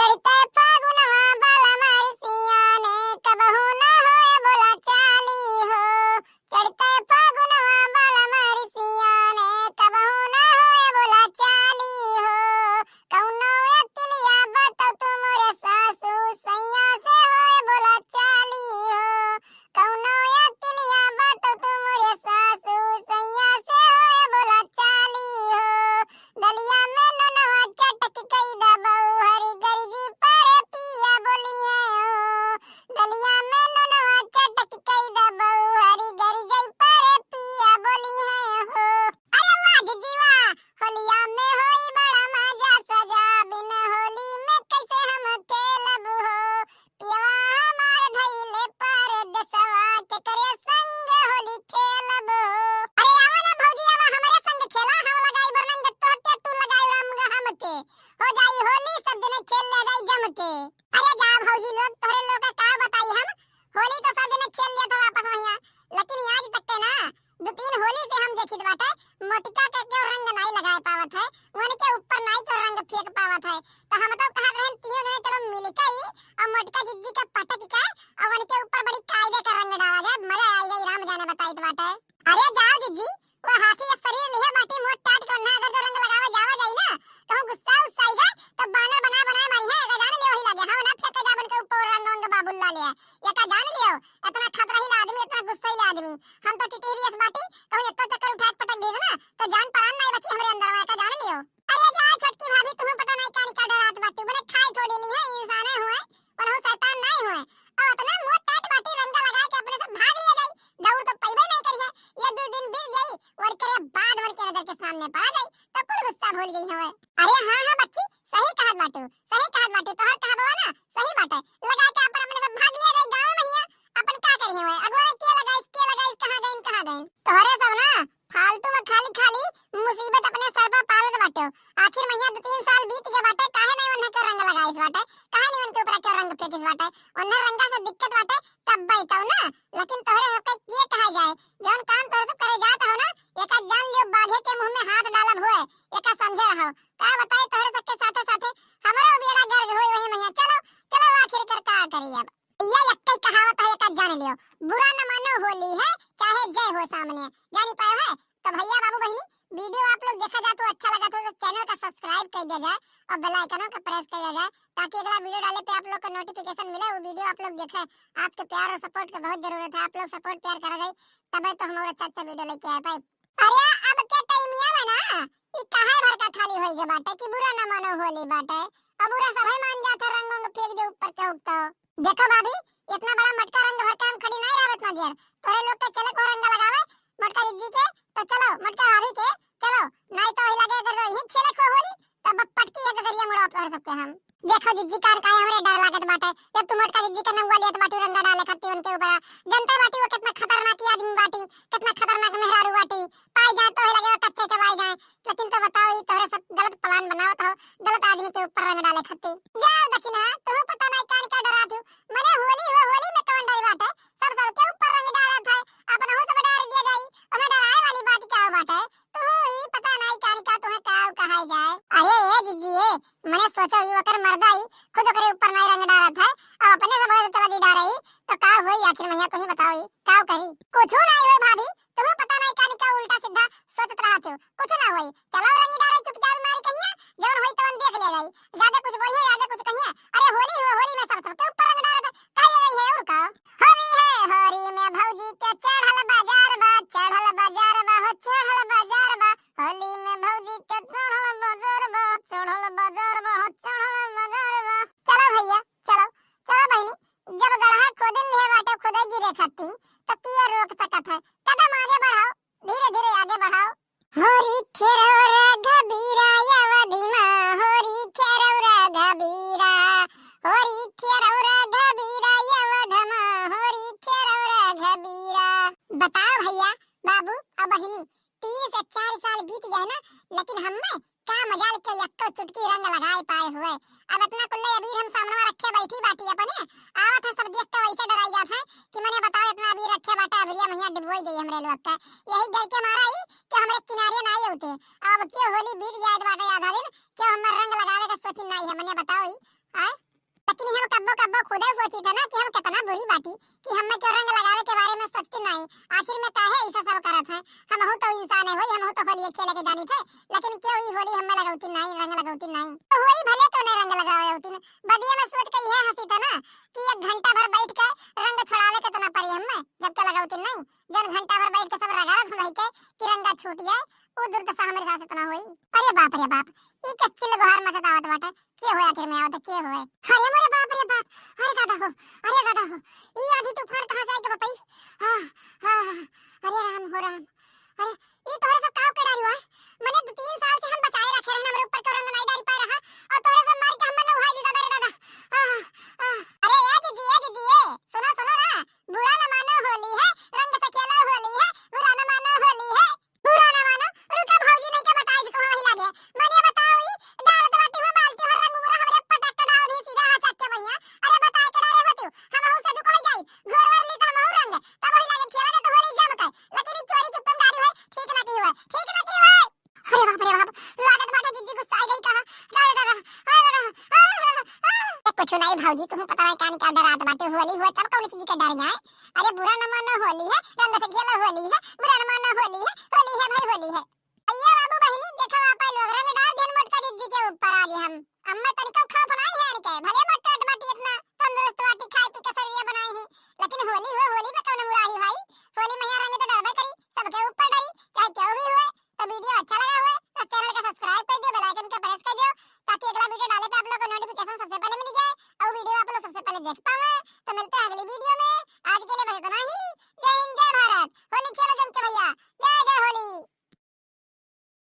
चढ़ते फागुनवा बाला मारी सियाने कबहू ना होए बोला चाली हो। चढ़ते फागुनवा बाला मारी सियाने कबहू ना होए बोला चाली हो। कौनो अकेलिया बताओ तू मोरे सासू सैया से होए बोला चाली हो। कौनो अकेलिया बताओ तू मोरे सासू सैया से होए बोला चाली हो। दलिया में ननवा चटक कई दबऊ हरी गरजी पर पिया बोलिए ओ। दलिया में ननवा चटक कई दबऊ हरी गरजी पर पिया बोलिए हो। अरे वाह जीजी वाह, होलिया में होई बड़ा मजा सजा बिन होली में कैसे हम खेलब हो। पियवा हमार धइले पर दसवा के करे संग होली खेलब हो। अरे आवा ना भौजी आवा हमारे संग खेला, हम लगाई बरनंग तोहके तू लगाई रंग हमके, हो जाई होली सब जने खेल ले जाई जम के। अरे जा भौजी लोग तोहरे लोग का का बताई हम, होली तो सब जने खेल लिया था वापस वहिया, लेकिन आज तक के ना दो तीन होली से हम देखित बाटे मोटिका के क्यों रंग नहीं लगाए पावत है, वन के ऊपर नहीं क्यों रंग फेंक पावत है। तो हम तो कहा रहन तीनों जने चलो मिलके ही और मोटिका जिज्जी का पटक के और वन के ऊपर बड़ी कायदे का रंग डाला जाए, मजा आई जाई राम जाने बताई बाटे। अरे जाओ जिज्जी वो हाथी के शरीर लिहे बाटी मोट टाट करना, अगर जो रंग लगावा जावा जाई ना तो हम गुस्सा उस्सा आईगा तो बानर बना बना मारी है, अगर जान लियो ही लगे हां ना फेंके जा बन के ऊपर रंग रंग बाबुल्ला ले या का जान लियो इतना खतरा ही आदमी इतना गुस्सा ही आदमी। हम तो टिटिरियस बाटी कहूं एक चक्कर उठा के पटक दे ना तो जान परान नहीं बची हमरे अंदर में, का जान लियो। अरे जा छोटकी भाभी तुम्हें पता नहीं कानी का डरात बाटी बने खाई थोड़ी ली है, इंसान हुए पर हो शैतान नहीं हुए और इतना मोट टाट बाटी रंग लगा के अपने से भाग ले गई, दौड़ तो पैबे नहीं करी है, ये दो दिन बीत गई और करे बाद वन के नजर के सामने पड़ा गई तो कुल गुस्सा भूल गई हवे। अरे हां हां बच्ची सही कहत बाटू, सही कहत बाटू, तोहर कहा बवा ना सही बाटे, लगा के अपन अपने से भाग ले गई गांव में हिया अपन का करी हवे, अगवा के लगाई कहां गईन तोहरे सब ना फालतू में खाली खाली मुसीबत अपने सर पर पालत बाटे। आखिर मैया 2-3 साल बीत गए बाटे, काहे नहीं उन्हें के रंग लगाइस बाटे, काहे नहीं उनके ऊपर के रंग फेंकिस बाटे, उन्हें रंगा से दिक्कत बाटे तब बैठो ना। लेकिन तोहरे सबके ये कहा जाए जौन काम तोहरे से करे जात हो ना एका जान लियो बाघे के मुंह में हाथ डालब होए, एका समझे रहो का बताई तोहरे सबके साथे साथे हमरो बेड़ा गर्ग होई वही मैया। चलो चलो आखिर कर का करी अब ये एक कहावत है एका जान लियो, बुरा न मानो होली है चाहे जय हो सामने, जानी पाए है। तो भैया बाबू बहनी वीडियो आप लोग देखा जाए तो अच्छा लगा तो चैनल का सब्सक्राइब कर दिया जाए और बेल आइकन का प्रेस कर दिया जाए ताकि अगला वीडियो डाले पे आप लोग को नोटिफिकेशन मिले, वो वीडियो आप लोग देखें। आपके प्यार और सपोर्ट की बहुत जरूरत है, आप लोग सपोर्ट प्यार करा जाए तबे तो हम और अच्छा वीडियो लेके आ पाए। अरे अब के टाइमिया में ना ई काहे भर का खाली होई गे बाटे कि बुरा न मानो होली बाटे, अब बुरा सभी मान जाता रंगों में फेंक दे ऊपर चौक तो। देखो भाभी इतना बड़ा मटका रंग भर के हम खड़ी नहीं रहत ना देर, तोरे लोग के चले को रंग लगावे मटका जिज्जी के तो चलो मटका भाभी के चलो, नहीं तो ही लगे अगर ही खेले को होली तब पटकी एक गरिया मुड़ा कर सबके हम। देखो जिज्जी कार काहे हमरे डर लागत बाटे जब तू मटका जिज्जी के नंगवा लियत बाटी रंग डाले खत्ती उनके ऊपर, जनता बाटी वो कितना खतरनाक आदमी बाटी, कितना खतरनाक मेहरारू बाटी, पाई जाए तो ही लगे कच्चे चबाई जाए। लेकिन तो बताओ ये तोरे सब गलत प्लान बनावत हो, गलत आदमी के ऊपर रंग डाले खत्ती। जाओ दक्षिणा तुम्हें पता नहीं कान का डरा तू मने होली हो, होली में कौन डरी बात है, सब सब के ऊपर रंग डालत है अपन हो सब डर दिया जाई, और डराए वाली बात क्या बात है, तू ही पता नहीं कान का तुम्हें का कहाई जाए। अरे ये जिज्जी ये मैंने सोचा ये वकर मर्दा ही खुद करे ऊपर नहीं रंग डालत है और अपने से बोले चला दी डा रही तो का होई आखिर मैया तुम ही बताओ ये का करी। कुछ नहीं होई भाभी तुम्हें पता नहीं कान का उल्टा सीधा सोचत रहत हो, कुछ ना होई चलो रंग डाले चुपचाप मार कहिया जवन होई तवन देख ले जाई, ज्यादा कुछ बोलिए ज्यादा कुछ कहिए। अरे होली हो, होली में सब के ऊपर रंग डालत काहे गई है और का होली है, होली में भौजी के चढ़ल बाजार बा, चढ़ल बाजार बा हो चढ़ल बाजार बा, होली में भौजी के चढ़ल बाजार बा, चढ़ल बाजार बा हो चढ़ल बाजार बा। चलो भैया चलो चलो बहनी जब गढ़ा खोदल ले बाटे खुदे गिरे खत्ती तो किए रोक सकत है, कदम आगे बढ़ाओ धीरे धीरे आगे बढ़ाओ। होरी खेरो रघबीरा यवधिमा, होरी खेरो रघबीरा, होरी खेरो रघबीरा यवधमा, होरी खेरो रघबीरा। बताओ भैया बाबू और बहनी 3 से 4 साल बीत गए ना लेकिन हम में का मजाल के यक्को चुटकी रंग लगाए पाए हुए, अब इतना कुल्ले अबीर हम सामने रखे बैठी बाटी अपने आवत है सब देख के वैसे डराई जात है कि मैंने बताओ इतना अबीर रखे बाटा अबरिया मैया डुबोई गई हमरे लोग का, यही डर के मारा ही कि हमरे किनारे नहीं होते। अब क्यों होली बीत जाए बाटा आधा दिन क्यों हम रंग लगावे का सोची नहीं है, मैंने बताओ ही आ? लेकिन हम कब्बो कब्बो खुद सोची था ना कि हम कितना बुरी बाटी कि हम क्यों रंग लगावे के बारे में सोचती नहीं। आखिर में काहे ऐसा सब करत है। हम हो तो इंसान है होई, हम हो तो होली खेले के जानी थे, लेकिन क्यों ही होली हमें लगावती नहीं, रंग लगावती नहीं। तो होई भले तो नहीं रंग लगावे होती न। बदिया में सोच के यह हंसी था ना कि 1 घंटा भर बैठ के रंग छोड़ावे के तो ना पड़ी हमें, जब के लगावती नहीं। जब घंटा भर बैठ के सब रगड़त रह के कि रंगा छूट जाए, वो दुर्दशा हमारे साथ इतना हुई। अरे बाप रे बाप, ई के चिल्ल बहार मत आवत बाटे। के होया आखिर में आवत के होए। अरे मोरे बाप रे बाप, अरे दादा हो, अरे दादा हो, ई आधी तूफान कहां से आई के बपई। हां हां, अरे राम हो राम। अरे ई तोरे सब काव के डारी हुआ। मने 2-3 साल से हम बचाए रखे रहन, हमरे ऊपर तो रंग नहीं डारी पाए रहा और तोरे सब मार के हमने उहाई दी दादा रे दादा। अरे ए दीदी सुनो सुनो ना, बुरा न मानो होली है, रंग से खेलो होली है, बुरा न मानो होली है, बुरा न मानो। रुका भौजी नहीं के बताई तो वही लागे। मने बताओ ई डाल तो बाटी हो बाल्टी हो रंग मुरा हमरे पटक के डाल दी सीधा हाथ चक्के भैया। अरे बताए के डाले होतू हम हो से कोई जाई घर वर ली तो हम हो रंग तब वही लागे खेला तो होली जम के। लेकिन ई चोरी चुपनदारी है, ठीक ना की हुआ, ठीक ना की हुआ। अरे बाप रे बाप, लागत बाटा जिद्दी गुस्सा आ गई कहा। कुछ नहीं भौजी, तुम्हें पता है कानी का डरात बाटे। होली हुआ तब कौन चीज का डर गया। अरे बुरा न मानो होली है, रंग से खेलो होली है, बुरा न मानो होली है, होली है भाई होली है। अय्या बाबू बहिनी देखो आप लोग रंग डाल देन मोटका दीदी के ऊपर आज हम अम्मा तनिका खा बनाई है इनके भले